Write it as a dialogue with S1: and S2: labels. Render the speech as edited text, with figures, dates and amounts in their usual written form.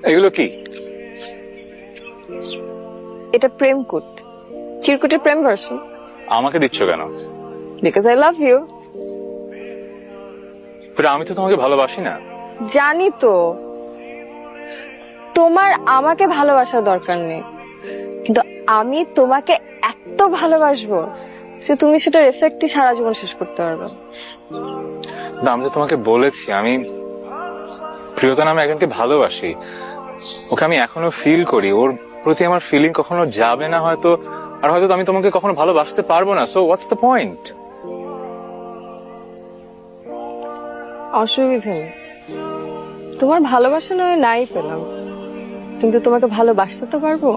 S1: এগুলো কি?
S2: এটা প্রেম কোট, চিরকুটের প্রেম ভার্সন।
S1: আমাকে দিচ্ছ কেন?
S2: Because I love you.
S1: আমি তো তোমাকে ভালোবাসি না।
S2: জানি তো, তোমার আমাকে ভালোবাসার দরকার নেই, কিন্তু আমি তোমাকে এত ভালোবাসবো যে তুমি সেটার এফেক্টই সারা জীবন শেষ করতে পারবে।
S1: আমি তো তোমাকে বলেছি আমি প্রিয়তা নামে একজনকে ভালোবাসি। ওকে আমি এখনো ফিল করি, ওর প্রতি আমার ফিলিং কখনো যাবে না হয়তো, আর হয়তো আমি তোমাকে কখনো ভালোবাসতে পারবো না। So what's the point?
S2: অসুবিধা নেই, তোমার ভালোবাসা নয় নাই পেলাম, কিন্তু তোমাকে ভালোবাসতে তো পারবো।